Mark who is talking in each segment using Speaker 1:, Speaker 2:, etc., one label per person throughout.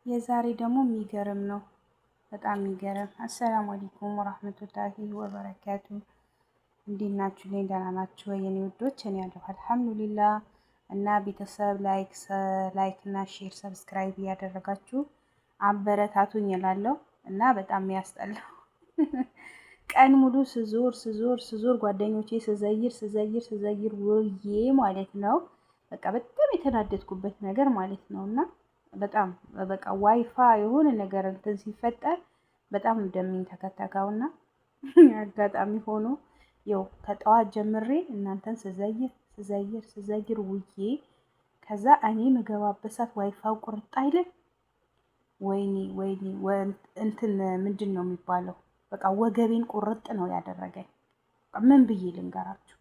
Speaker 1: የዛሬ ደግሞ የሚገርም ነው። በጣም የሚገርም። አሰላሙ አለይኩም ወራህመቱላሂ ወበረካቱ። እንዴት ናችሁ? ላይ ደህና ናችሁ ወይ የኔ ውዶች? እኔ ያለሁ አልሐምዱሊላህ። እና ቤተሰብ ላይክ እና ሼር ሰብስክራይብ እያደረጋችሁ አበረታቱኝ እላለሁ። እና በጣም ያስጠላው ቀን ሙሉ ስዞር ጓደኞቼ ስዘይር ውዬ ማለት ነው። በጣም የተናደድኩበት ነገር ማለት ነው። እና በጣም በቃ ዋይፋ የሆነ ነገር እንትን ሲፈጠር በጣም እንደሚን ተከተካውና አጋጣሚ ሆኖ ያው ከጠዋት ጀምሬ እናንተን ስዘይር ውዬ ከዛ እኔ ምገባበት ሰዓት ዋይፋው ቁርጥ አይልም። ወይኔ እንትን ምንድን ነው የሚባለው? በቃ ወገቤን ቁርጥ ነው ያደረገኝ። ምን ብዬ ልንገራችሁ?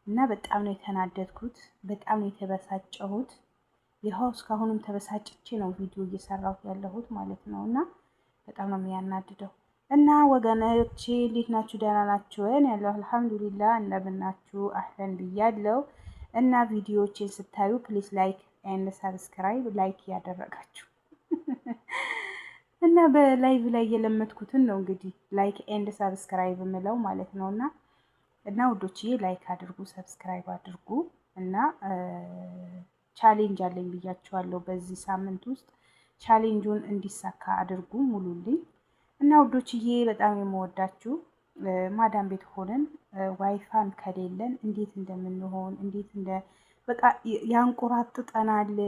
Speaker 1: እና በጣም ነው የተናደድኩት፣ በጣም ነው የተበሳጨሁት። ይኸው እስካሁንም ተበሳጭቼ ነው ቪዲዮ እየሰራሁት ያለሁት ማለት ነው። እና በጣም ነው የሚያናድደው። እና ወገኖቼ እንዴት ናችሁ? ደህና ናችሁ ወይ? ያለው አልሐምዱሊላህ። እንደምናችሁ አህለን ብያለሁ። እና ቪዲዮዎችን ስታዩ ፕሊስ ላይክ ኤንድ ሰብስክራይብ ላይክ ያደረጋችሁ እና በላይቭ ላይ የለመድኩትን ነው እንግዲህ ላይክ ኤንድ ሰብስክራይብ የምለው ማለት ነው። እና ውዶችዬ ላይክ አድርጉ፣ ሰብስክራይብ አድርጉ እና ቻሌንጅ አለኝ ብያችኋለሁ። በዚህ ሳምንት ውስጥ ቻሌንጁን እንዲሳካ አድርጉ፣ ሙሉልኝ እና ውዶችዬ በጣም የምወዳችሁ ማዳም ቤት ሆነን ዋይፋን ከሌለን እንዴት እንደምንሆን በቃ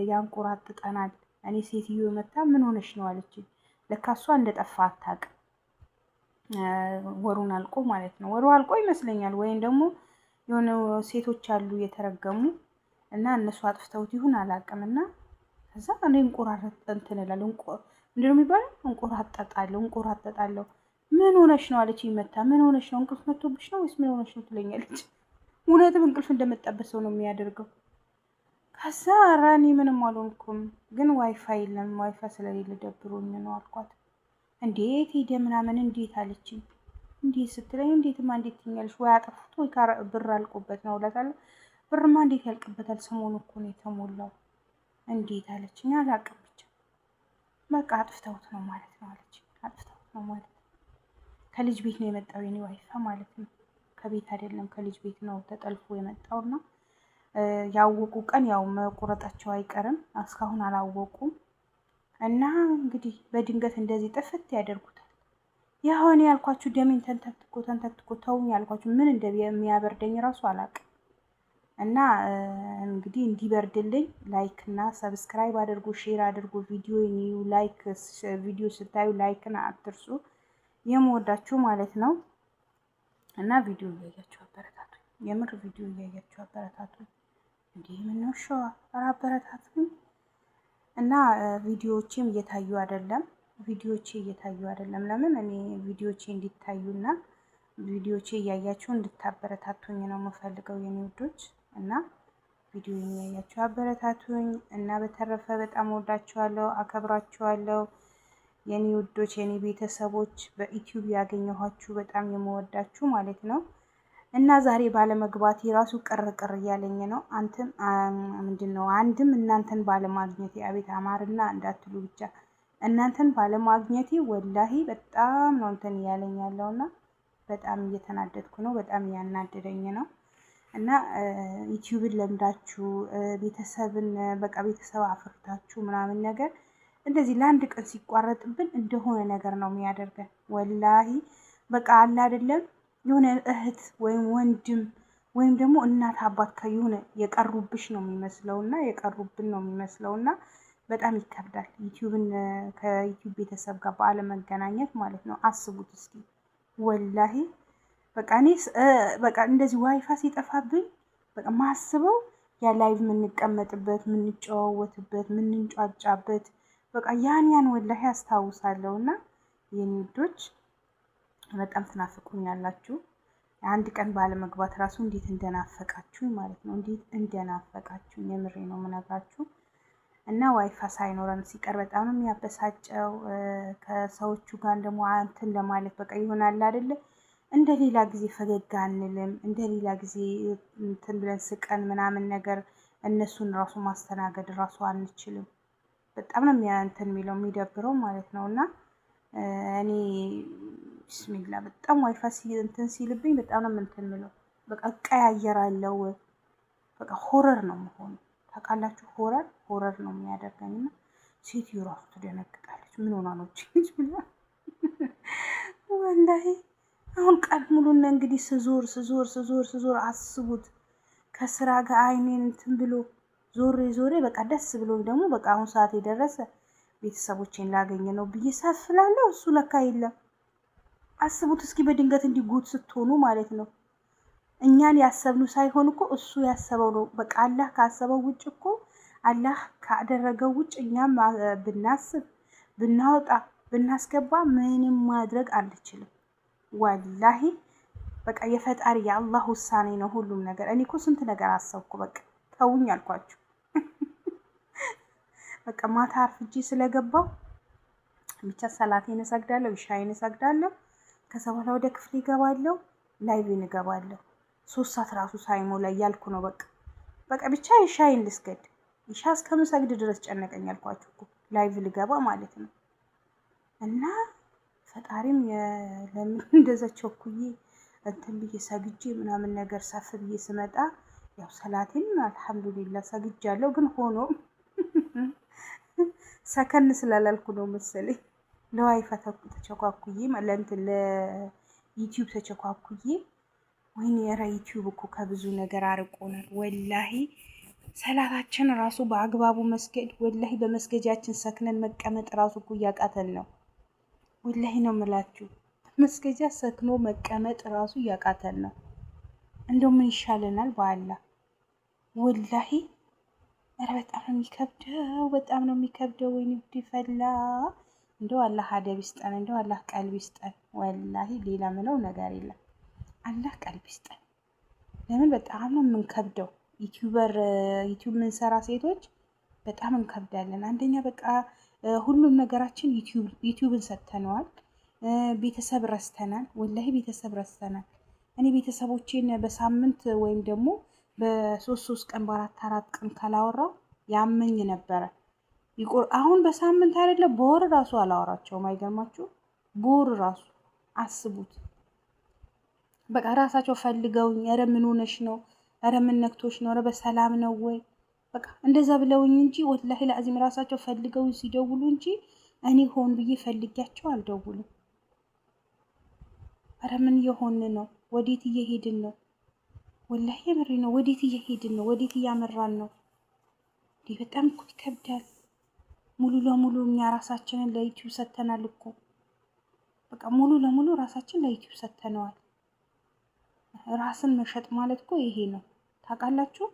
Speaker 1: ያንቆራጥጠናል። እኔ ሴትዮ መታ ምን ሆነሽ ነው አለችኝ። ለካ እሷ እንደጠፋ አታውቅም። ወሩን አልቆ ማለት ነው። ወሩ አልቆ ይመስለኛል። ወይም ደግሞ የሆነ ሴቶች አሉ የተረገሙ እና እነሱ አጥፍተውት ይሁን አላውቅም። እና ከዛ እኔ እንትን እላለሁ ምንድነው የሚባለው? እንቆራጠጣለሁ። ምን ሆነሽ ነው አለችኝ መታ። ምን ሆነሽ ነው? እንቅልፍ መጥቶብሽ ነው ወይስ ምን ሆነሽ ነው ትለኛለች። እውነትም እንቅልፍ እንደመጣበት ሰው ነው የሚያደርገው። ከዛ ኧረ እኔ ምንም አልሆንኩም፣ ግን ዋይፋይ የለም፣ ዋይፋይ ስለሌለ ደብሮኝ ነው አልኳት። እንዴት ሄደ ምናምን እንዴት አለችኝ። እንዴት ስትለኝ እንዴትማ እንዴት ትኛለሽ? ወይ አጠፉት ወይ ብር አልቆበት ነው እላታለሁ። ብርማ እንዴት ያልቅበታል? ሰሞኑ እኮ ነው የተሞላው። እንዴት አለችኝ። አላውቅም ብቻ በቃ አጥፍተውት ነው ማለት ነው አለችኝ። አጥፍተውት ነው ማለት ነው። ከልጅ ቤት ነው የመጣው የኔ ዋይፋይ ማለት ነው። ከቤት አይደለም ከልጅ ቤት ነው ተጠልፎ የመጣውና ያወቁ ቀን ያው መቆረጣቸው አይቀርም። እስካሁን አላወቁም። እና እንግዲህ በድንገት እንደዚህ ጥፍት ያደርጉታል። ያሆነ ያልኳችሁ ደሜን ተንተክትኮ ተውኝ ያልኳችሁ ምን እንደሚያበርደኝ ራሱ አላውቅም። እና እንግዲህ እንዲበርድልኝ ላይክ እና ሰብስክራይብ አድርጉ፣ ሼር አድርጉ። ቪዲዮ ስታዩ ላይክን አትርሱ። የምወዳችሁ ማለት ነው። እና ቪዲዮ እያያችሁ አበረታቱ። የምር ቪዲዮ እያያችሁ አበረታቱ። እንዲህ ምን ነው ሸዋ አበረታቱኝ። እና ቪዲዮዎቼም እየታዩ አይደለም። ለምን እኔ ቪዲዮዎቼ እንዲታዩና ቪዲዮዎቼ እያያችሁ እንድታበረታቱኝ ነው የምፈልገው የኔ ውዶች። እና ቪዲዮ እያያችሁ አበረታቱኝ። እና በተረፈ በጣም ወዳችኋለሁ፣ አከብራችኋለሁ የኔ ውዶች፣ የኔ ቤተሰቦች። በዩቲዩብ ያገኘኋችሁ በጣም የምወዳችሁ ማለት ነው። እና ዛሬ ባለመግባቴ ራሱ ቅር እያለኝ ነው። አንድም እናንተን ባለማግኘቴ፣ አቤት አማርና እንዳትሉ ብቻ እናንተን ባለማግኘቴ ወላሂ በጣም ነው እንትን እያለኝ ያለውና በጣም እየተናደድኩ ነው። በጣም እያናደደኝ ነው። እና ዩቲዩብን ለምዳችሁ ቤተሰብን በቃ ቤተሰብ አፍርታችሁ ምናምን ነገር እንደዚህ ለአንድ ቀን ሲቋረጥብን እንደሆነ ነገር ነው የሚያደርገን። ወላሂ በቃ አለ አይደለም የሆነ እህት ወይም ወንድም ወይም ደግሞ እናት አባት ከሆነ የቀሩብሽ ነው የሚመስለውና የቀሩብን ነው የሚመስለውና በጣም ይከብዳል። ዩቲዩብን ከዩቲዩብ ቤተሰብ ጋር ባለመገናኘት ማለት ነው። አስቡት እስኪ ወላሂ በቃ እኔ በቃ እንደዚህ ዋይፋ ሲጠፋብኝ በቃ ማስበው ያ ላይቭ የምንቀመጥበት፣ የምንጨዋወትበት፣ የምንጫጫበት በቃ ያን ወላሂ አስታውሳለሁና የኔ ውዶች በጣም ትናፍቁኛላችሁ። አንድ ቀን ባለመግባት ራሱ እንዴት እንደናፈቃችሁ ማለት ነው። እንዴት እንደናፈቃችሁ የምሬ ነው የምነግራችሁ። እና ዋይፋ ሳይኖረን ሲቀር በጣም ነው የሚያበሳጨው። ከሰዎቹ ጋር ደግሞ እንትን ለማለት በቃ ይሆናል አይደለ? እንደ ሌላ ጊዜ ፈገግ አንልም። እንደ ሌላ ጊዜ እንትን ብለን ስቀን ምናምን ነገር እነሱን ራሱ ማስተናገድ ራሱ አንችልም። በጣም ነው እንትን የሚለው የሚደብረው ማለት ነው። እና እኔ ቢስሚላ በጣም ዋይፋይ እንትን ሲልብኝ በጣም ነው እንትን የምለው። በቃ እቀያየራለሁ። በቃ ሆረር ነው መሆኑ ታውቃላችሁ። ሆረር ነው የሚያደርገኝ። እና ሴትዮ ራሱ ትደነግጣለች። ምን ሆና ነው ብላ ወላሂ። አሁን ቀን ሙሉና እንግዲህ ስዞር አስቡት። ከስራ ጋር አይኔን እንትን ብሎ ዞሬ በቃ ደስ ብሎ ደግሞ በቃ አሁን ሰዓት የደረሰ ቤተሰቦቼን ላገኘ ነው ብዬ ሰፍላለሁ። እሱ ለካ የለም። አስቡት እስኪ በድንገት እንዲህ ጉድ ስትሆኑ ማለት ነው። እኛን ያሰብኑ ሳይሆን እኮ እሱ ያሰበው ነው። በቃ አላህ ካሰበው ውጭ እኮ አላህ ካደረገው ውጭ እኛም ብናስብ ብናወጣ ብናስገባ ምንም ማድረግ አንችልም። ወላሂ በቃ የፈጣሪ የአላህ ውሳኔ ነው ሁሉም ነገር። እኔ እኮ ስንት ነገር አሰብኩ። በቃ ተውኝ አልኳችሁ። በቃ ማታ አርፍጄ ስለገባው ብቻ ሰላቴን እሰግዳለሁ፣ ኢሻዬን እሰግዳለሁ። ከዛ በኋላ ወደ ክፍሌ እገባለሁ፣ ላይቬን እገባለሁ። 3 ሰዓት ራሱ ሳይሞላ እያልኩ ነው። በቃ ብቻ ኢሻዬን ልስገድ። ኢሻ እስከምሰግድ ድረስ ጨነቀኝ አልኳችሁ እኮ ላይቭ ልገባ ማለት ነው። እና ፈጣሪም ለምን እንደዛ ቸኩዬ እንትን ብዬ ሰግጄ ምናምን ነገር ሰፍ ብዬ ስመጣ ያው ሰላቴን አልሐምዱሊላህ ሰግጃለሁ። ግን ሆኖ ሰከን ስላላልኩ ነው መሰለኝ ለዋይፋይ ተቸኳኩዬ ለእንትን ለዩቲዩብ ተቸኳኩዬ። ወይኔ ኧረ ዩቲዩብ እኮ ከብዙ ነገር አርቆናል ወላሂ። ሰላታችን ራሱ በአግባቡ መስገድ ወላሂ በመስገጃችን ሰክነን መቀመጥ ራሱ እኮ እያቃተን ነው። ወላሂ ነው የምላችሁ። መስገጃ ሰክኖ መቀመጥ ራሱ እያቃተን ነው። እንደው ምን ይሻለናል በአላህ ወላሂ። ኧረ በጣም ነው የሚከብደው። ወይኔ ጉድ ፈላ። እንደው አላህ አደብ ይስጠን፣ እንደው አላህ ቀልብ ይስጠን። ወላሂ ሌላ ምለው ነገር የለም። አላህ ቀልብ ይስጠን። ለምን በጣም ነው የምንከብደው። ዩቲዩብ የምንሰራ ሴቶች በጣም እንከብዳለን። አንደኛ በቃ ሁሉም ነገራችን ዩቲዩብን ሰጥተነዋል። ቤተሰብ ረስተናል። ወላሂ ቤተሰብ ረስተናል። እኔ ቤተሰቦቼን በሳምንት ወይም ደግሞ በ3 ቀን በ4 ቀን ካላወራው ያመኝ ነበረ። አሁን በሳምንት አይደለም በወር ራሱ አላወራቸውም። አይገርማችሁ? በወር ራሱ አስቡት። በቃ ራሳቸው ፈልገውኝ ኧረ ምን ሆነሽ ነው? ኧረ ምን ነክቶሽ ነው? ኧረ በሰላም ነው ወይ? በቃ እንደዛ ብለውኝ እንጂ ወላሂ ለአዚም ራሳቸው ፈልገውኝ ሲደውሉ እንጂ እኔ ሆን ብዬ ፈልጊያቸው አልደውልም። ኧረ ምን እየሆን ነው? ወዴት እየሄድን ነው? ወላሂ የምሬ ነው። ወዴት እየሄድን ነው? ወዴት እያመራን ነው? በጣም እኮ ይከብዳል። ሙሉ ለሙሉ እኛ ራሳችንን ለዩቲዩብ ሰጥተናል እኮ። በቃ ሙሉ ለሙሉ ራሳችን ለዩቲዩብ ሰጥተነዋል። ራስን መሸጥ ማለት እኮ ይሄ ነው ታውቃላችሁ።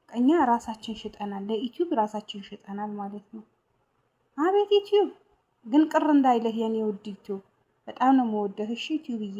Speaker 1: እኛ ራሳችን ሽጠናል፣ ለዩቲዩብ ራሳችን ሽጠናል ማለት ነው። አቤት ዩቲዩብ ግን ቅር እንዳይለህ የኔ ውድ ዩቲዩብ፣ በጣም ነው የምወደው። እሺ ዩቲዩብዬ